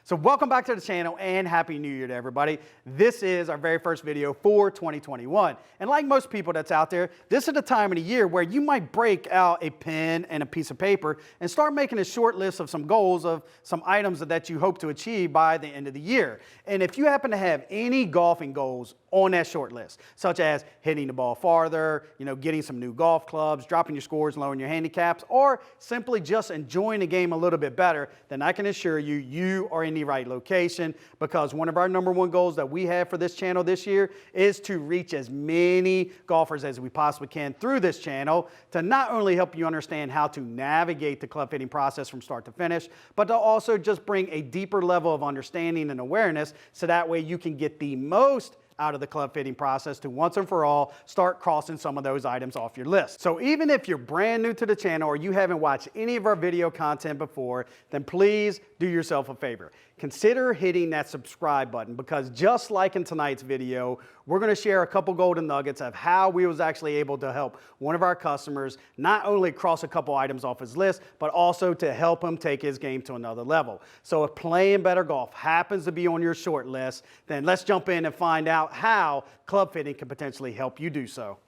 So welcome back to the channel and Happy New Year to everybody. This is our very first video for 2021. And like most people that's out there, this is the time of the year where you might break out a pen and a piece of paper and start making a short list of some goals of some items that you hope to achieve by the end of the year. And if you happen to have any golfing goals on that short list, such as hitting the ball farther, getting some new golf clubs, dropping your scores, lowering your handicaps, or simply just enjoying the game a little bit better, then I can assure you, you are in the right location, because one of our #1 goals that we have for this channel this year is to reach as many golfers as we possibly can through this channel to not only help you understand how to navigate the club fitting process from start to finish, but to also just bring a deeper level of understanding and awareness so that way you can get the most out of the club fitting process to once and for all start crossing some of those items off your list. So even if you're brand new to the channel or you haven't watched any of our video content before, then please do yourself a favor. Consider hitting that subscribe button, because just like in tonight's video, we're going to share a couple golden nuggets of how we was actually able to help one of our customers not only cross a couple items off his list, but also to help him take his game to another level. So if playing better golf happens to be on your short list, then let's jump in and find out how club fitting can potentially help you do so.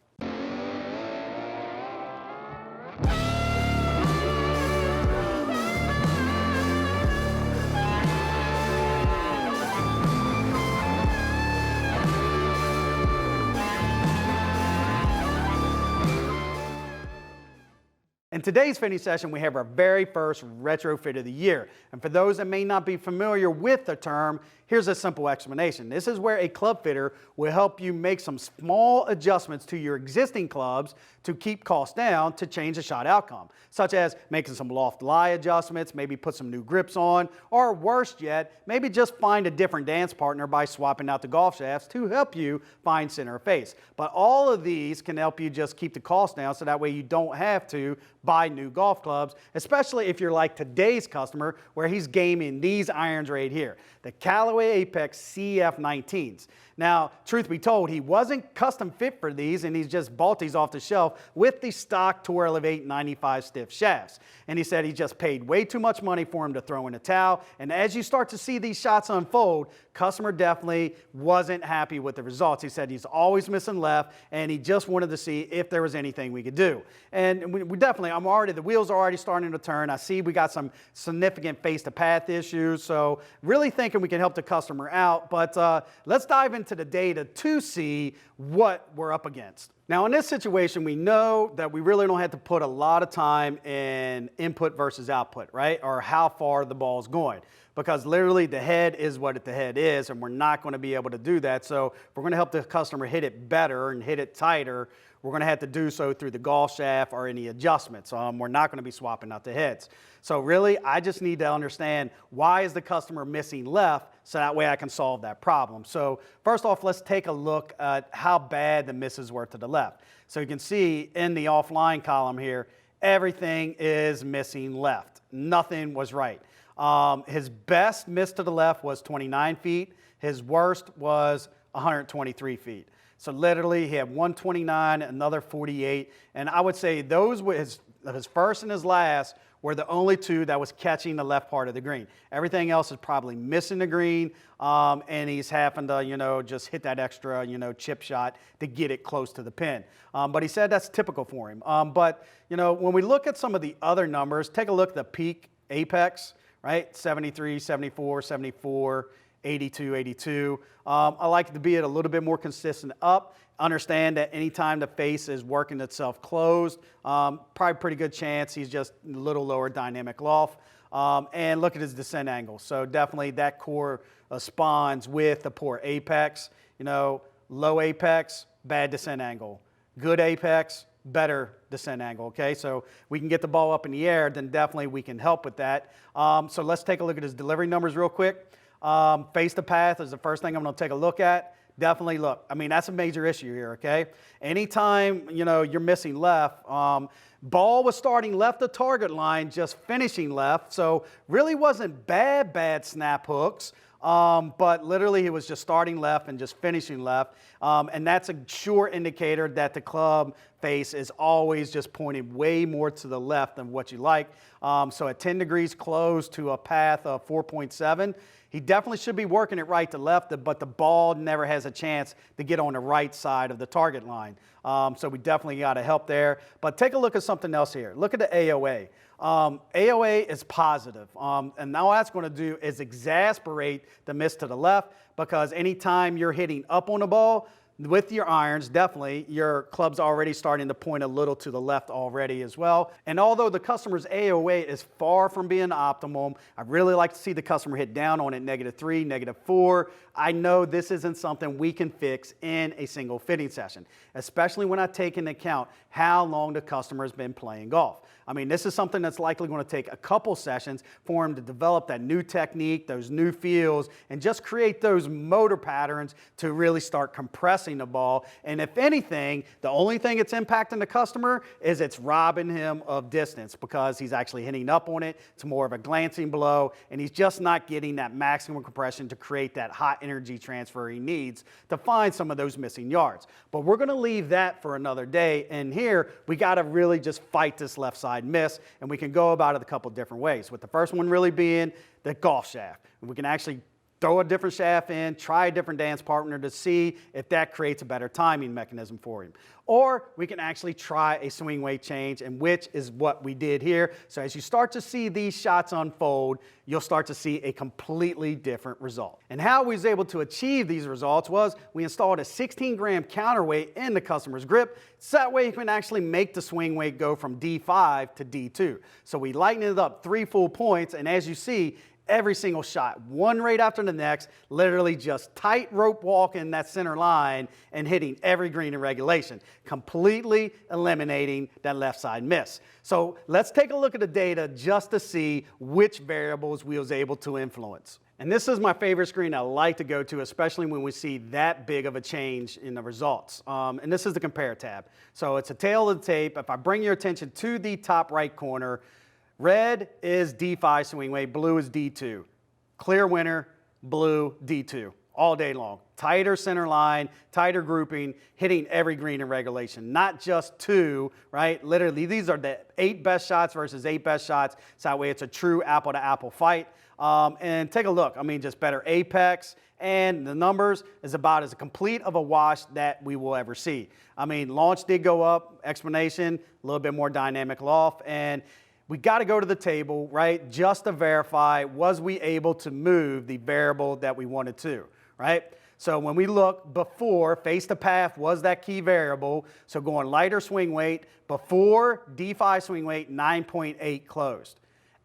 In today's fitting session, we have our very first retrofit of the year. And for those that may not be familiar with the term, here's a simple explanation. This is where a club fitter will help you make some small adjustments to your existing clubs to keep costs down to change the shot outcome, such as making some loft lie adjustments, maybe put some new grips on, or worse yet, maybe just find a different dance partner by swapping out the golf shafts to help you find center of face. But all of these can help you just keep the cost down so that way you don't have to buy new golf clubs, especially if you're like today's customer where he's gaming these irons right here, the Callaway Apex CF19s. Now, truth be told, he wasn't custom fit for these, and he's just bought these off the shelf with the stock Tour Elevate 95 stiff shafts. And he said he just paid way too much money for him to throw in the towel. And as you start to see these shots unfold, customer definitely wasn't happy with the results. He said he's always missing left, and he just wanted to see if there was anything we could do. And we definitely, the wheels are already starting to turn. I see we got some significant face-to-path issues, so really thinking we can help the customer out. But let's dive into the data to see what we're up against. Now, in this situation, we know that we really don't have to put a lot of time in input versus output, right? Or how far the ball's going. Because literally the head is what the head is, and we're not going to be able to do that. So if we're going to help the customer hit it better and hit it tighter, we're going to have to do so through the golf shaft or any adjustments. We're not going to be swapping out the heads. So really, I just need to understand, why is the customer missing left, so that way I can solve that problem. So first off, let's take a look at how bad the misses were to the left. So you can see in the offline column here, everything is missing left. Nothing was right. His best miss to the left was 29 feet. His worst was 123 feet. So literally he had 129, another 48. And I would say those were his first and his last were the only two that was catching the left part of the green. Everything else is probably missing the green, and he's having to, just hit that extra, chip shot to get it close to the pin. But he said that's typical for him. But, when we look at some of the other numbers, take a look at the peak apex, right? 73, 74, 74, 82, 82. I like to be it a little bit more consistent up. Understand that anytime the face is working itself closed, probably pretty good chance he's just a little lower dynamic loft. And look at his descent angle. So definitely that core spawns with the poor apex. Low apex, bad descent angle. Good apex, better descent angle, okay? So we can get the ball up in the air, then definitely we can help with that. So let's take a look at his delivery numbers real quick. Face to path is the first thing I'm going to take a look at. Definitely look, that's a major issue here, okay? Anytime, you're missing left, Ball was starting left of target line, just finishing left. So really wasn't bad snap hooks. But literally he was just starting left and just finishing left. And that's a sure indicator that the club face is always just pointing way more to the left than what you like. So at 10 degrees closed to a path of 4.7, he definitely should be working it right to left, but the ball never has a chance to get on the right side of the target line. So we definitely got to help there. But take a look at something else here. Look at the AOA. AOA is positive, and now what that's going to do is exasperate the miss to the left, because anytime you're hitting up on the ball with your irons, definitely your club's already starting to point a little to the left already as well. And although the customer's AOA is far from being optimum, I really like to see the customer hit down on it -3, -4. I know this isn't something we can fix in a single fitting session, especially when I take into account how long the customer's been playing golf. I mean, this is something that's likely going to take a couple sessions for him to develop that new technique, those new feels, and just create those motor patterns to really start compressing the ball. And if anything, the only thing it's impacting the customer is it's robbing him of distance, because he's actually hitting up on it. It's more of a glancing blow, and he's just not getting that maximum compression to create that hot energy transfer he needs to find some of those missing yards. But we're going to leave that for another day. And here we got to really just fight this left side miss, and we can go about it a couple different ways, with the first one really being the golf shaft. And we can actually throw a different shaft in, try a different dance partner to see if that creates a better timing mechanism for him. Or we can actually try a swing weight change, and which is what we did here. So as you start to see these shots unfold, you'll start to see a completely different result. And how we was able to achieve these results was we installed a 16-gram counterweight in the customer's grip, so that way you can actually make the swing weight go from D5 to D2. So we lightened it up 3 full points, and as you see, every single shot, one right after the next, literally just tight rope walking that center line and hitting every green in regulation, completely eliminating that left side miss. So let's take a look at the data just to see which variables we was able to influence. And this is my favorite screen I like to go to, especially when we see that big of a change in the results. And this is the compare tab. So it's a tail of the tape. If I bring your attention to the top right corner, red is D5 swing weight, blue is D2. Clear winner, blue D2, all day long. Tighter center line, tighter grouping, hitting every green in regulation, not just 2, right? Literally, these are the 8 best shots versus 8 best shots. So that way it's a true apple-to-apple fight. And take a look, I mean, just better apex, and the numbers is about as complete of a wash that we will ever see. I mean, launch did go up, explanation, a little bit more dynamic loft, and we got to go to the table, right, just to verify, was we able to move the variable that we wanted to, right? So when we look before, face the path was that key variable. So going lighter swing weight, before D5 swing weight, 9.8 closed.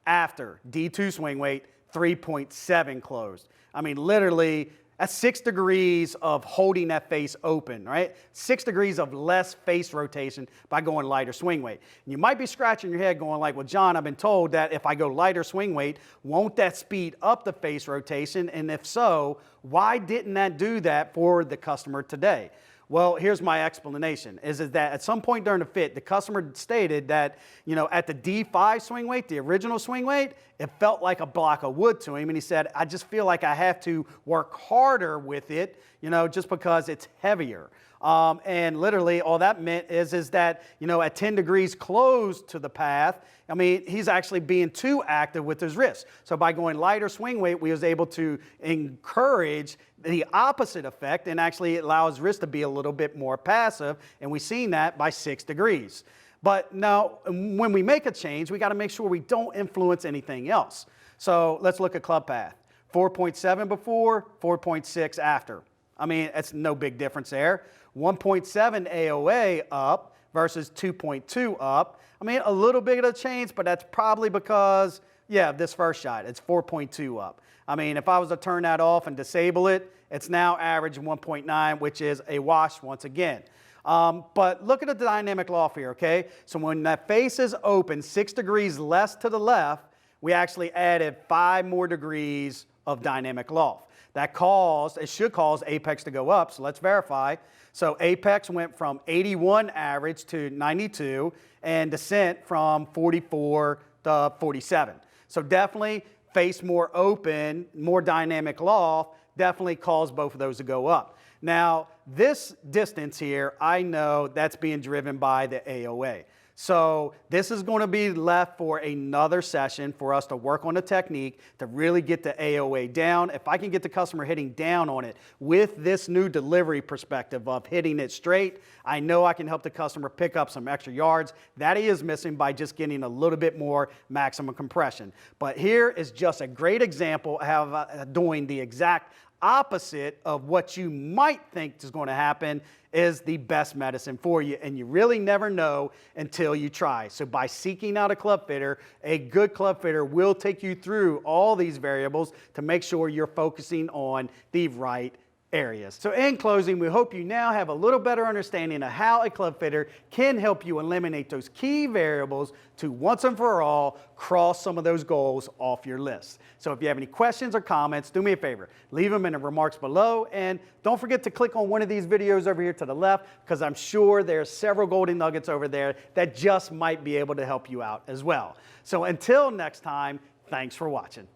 After D2 swing weight, 3.7 closed. I mean, literally, that's 6 degrees of holding that face open, right? 6 degrees of less face rotation by going lighter swing weight. And you might be scratching your head going like, well, John, I've been told that if I go lighter swing weight, won't that speed up the face rotation? And if so, why didn't that do that for the customer today? Well, here's my explanation, is that at some point during the fit, the customer stated that, you know, at the D5 swing weight, the original swing weight, it felt like a block of wood to him. And he said, I just feel like I have to work harder with it, you know, just because it's heavier. And literally all that meant is that, you know, at 10 degrees closed to the path, I mean, he's actually being too active with his wrist. So by going lighter swing weight, we was able to encourage the opposite effect and actually allow his wrist to be a little bit more passive. And we've seen that by 6 degrees. But now when we make a change, we got to make sure we don't influence anything else. So let's look at club path. 4.7 before, 4.6 after. I mean, it's no big difference there. 1.7 AOA up versus 2.2 up. I mean, a little bit of a change, but that's probably because, yeah, this first shot, it's 4.2 up. I mean, if I was to turn that off and disable it, it's now average 1.9, which is a wash once again. But look at the dynamic loft here, okay? So when that face is open, 6 degrees less to the left, we actually added 5 more degrees of dynamic loft. It should cause apex to go up, so let's verify. So apex went from 81 average to 92, and descent from 44 to 47. So definitely face more open, more dynamic loft, definitely caused both of those to go up. Now, this distance here, I know that's being driven by the AOA. So this is going to be left for another session for us to work on the technique to really get the AOA down. If I can get the customer hitting down on it with this new delivery perspective of hitting it straight, I know I can help the customer pick up some extra yards that he is missing by just getting a little bit more maximum compression. But here is just a great example of doing the exact opposite of what you might think is going to happen is the best medicine for you, and you really never know until you try. So by seeking out a club fitter, a good club fitter will take you through all these variables to make sure you're focusing on the right areas. So in closing, we hope you now have a little better understanding of how a club fitter can help you eliminate those key variables to once and for all cross some of those goals off your list. So if you have any questions or comments, do me a favor, leave them in the remarks below, and don't forget to click on one of these videos over here to the left, because I'm sure there's several golden nuggets over there that just might be able to help you out as well. So until next time, thanks for watching.